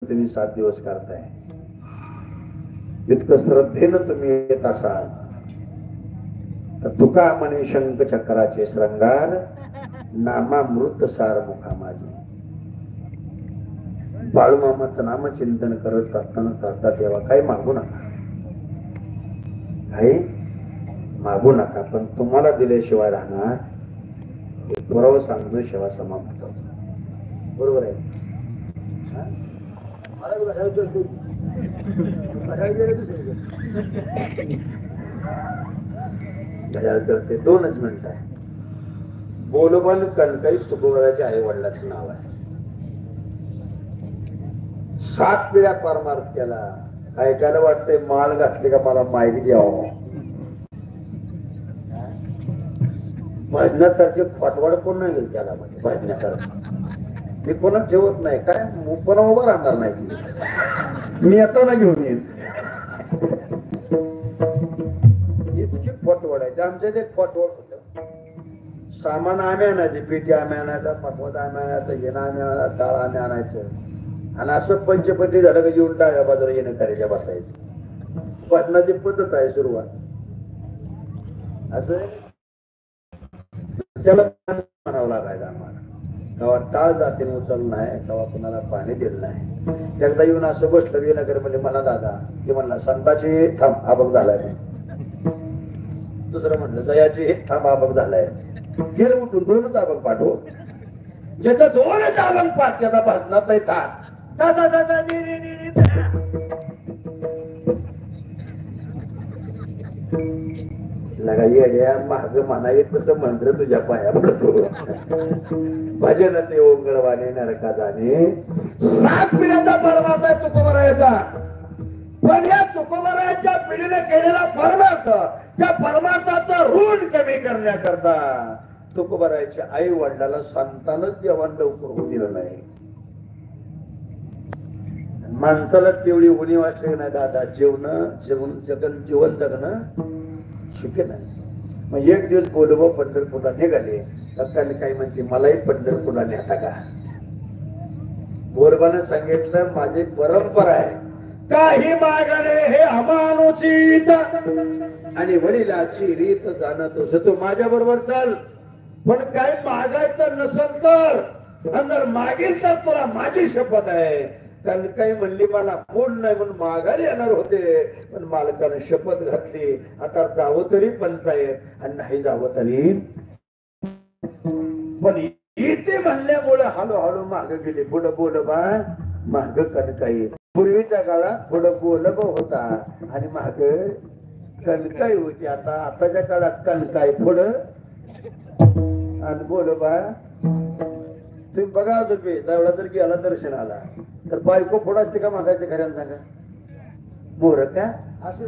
तुम्ही 7 दिवस करताय, इतकं श्रद्धेनं तुम्ही येत असाल तर तुका म्हणे शंख चक्राचे श्रंगार, नामामृत सार मुखा माझे. बाळूमामाचं नामचिंतन करत असताना करता तेव्हा काही मागू नका, काही मागू नका, पण तुम्हाला दिल्याशिवाय राहणार एक पुरावा सांगतो. शेवा समाप्त, बरोबर आहे. करते 2च मिनिट आहे. बोलबन कणकईत तुकोबाराच्या आई वडिलांचं नाव आहे. 7 पिढ्या परमार्थ केला. ऐकायला वाटतंय माळ घातली का मला माहिती द्यावं. भजनासारखे खोटवाड कोण नाही गेल त्याला, म्हणजे भजनासारखं मी कोणाच ठेवत नाही. काय पण उभं राहणार नाही, मी आता ना घेऊन येईन. इतकी खोटवड आहे. आमच्या ते खोटवड होत. सामान आम्ही आणायचे, पिठी आम्ही आणायचा, पकवत आम्ही आणायचं, येणं आम्ही आणायचं, डाळ आम्ही आणायचं, आणि असं पंचपती झालं का येऊन डाव्या बाजूला येणं करायच्या बसायचं. भजनाची पद्धत आहे सुरुवात. असं त्याला म्हणावं लागायचं आम्हाला. कवा टाळ जातीने उचललं नाही, कवा कुणाला पाणी दिलं नाही. एकदा येऊन असं बसलं विनाकर म्हणजे मला दादा की म्हणला संताची थांब आबक झालाय. दुसरं म्हणलं जयाची थांब आबक झालाय. गेलं उठून 2च आबक पाठव. ज्याचा 2च आबक पाठ त्याचा भाजनात नाही थांब. लगा येड्या महाग म्हणा येत तसं मंत्र तुझ्या पाया पडतो. भजन ते ओंगळवाने नरका जाणे. 7 पिढ्याचा परमार्थ आहे तुकोबारायाचा. पण या तुकोबारायाच्या पिढीने केलेला परमार्थ, त्या परमार्थाचं ऋण कमी करण्याकरता तुकोबारायाच्या आई वडिलाला संतानच जेवण लवकर होऊ दिलं नाही. माणसाला तेवढी उणीव असली नाही दादा, जीवन जगणं शक्य नाही. मग एक दिवस बोलव पंढरपूरला निघाले. तर काही म्हणते मलाही पंढरपूरला नेता का. बोरबानं सांगितलं माझी परंपरा आहे, काही मागणे हे अमानुचित आणि वडिलाची रीत जाणतोस तू माझ्या बरोबर चाल. पण काय मागायचं नसेल तर मागील तर तुला माझी शपथ आहे. कारण काही म्हणली मला कोण नाही म्हणून माघारी येणार होते, पण मालकाने शपथ घातली आता जावं तरी पंचायत आणि नाही जावं तरी. पण इथे म्हणल्यामुळे हळूहळू माग गेले. पुढं बोलबा माग कणकाई. पूर्वीच्या काळात पुढं बोलबा होता आणि माग कणकाई होती. आताच्या काळात कणकाई पुढं आणि बोलबा. तुम्ही बघा तुम्ही एवढा जर गेला दर्शनाला तर बायको पुढं असते का मागायचे खऱ्यानं सांगा. मोर का असं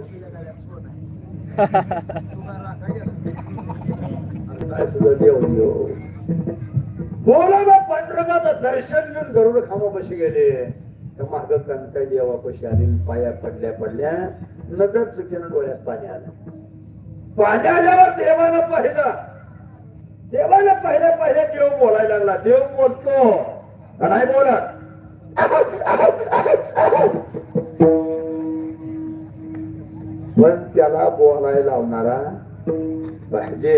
बोला पांडुरंगाचं दर्शन घेऊन गरुड खांबापाशी गेले तर माग कणकाई देवापाशी आली. पाया पडल्या नजर चुकीनं डोळ्यात पाणी आलं. पाणी आल्यावर देवानं पहिले देव बोलायला लागला. देव बोलतो नाही बोलत. पण त्याला बोलायला लावणारा पाहिजे.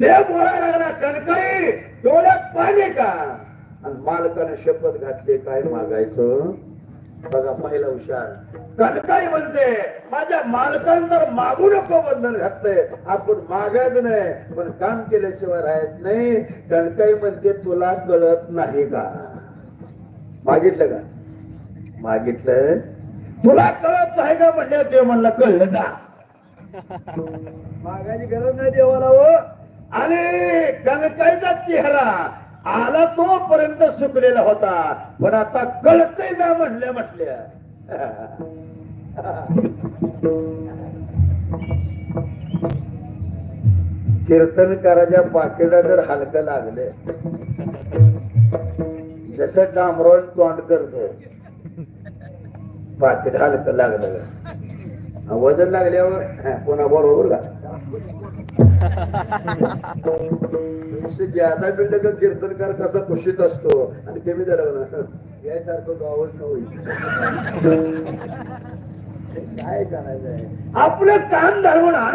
देव बोलायला लागला कणकाई डोळ्यात पाणी का. आणि मालकाने शपथ घातली काय मागायचं. बघा पहिला हुशार. कणकाई म्हणते माझ्या मालकान तर मागू नको बंधन घातलंय, आपण मागायचं नाही पण काम केल्याशिवाय राहत नाही. कणकाई म्हणते तुला कळत नाही का. मागितलं का. मागितलं तुला कळत नाही का म्हणजे देव म्हणला कळलं का. मागायची गरज नाही देवाला हो. आणि कणकाईचा चेहरा आला तोपर्यंत सुकलेला होता, पण आता कळतय ना म्हटल्या. कीर्तनकाराच्या पाकिटा जर हलकं लागले जसं डांबरोळ तोंड करतो, पाकिट हलकं लागलं वजन लागल्यावर पुन्हा बरोबर का. ज्यादा बिल्ड कीर्तनकार कसा खुशीत असतो आणि कमी झाला यासारखं गावच होईल. काय करायचंय आपलं काम धरून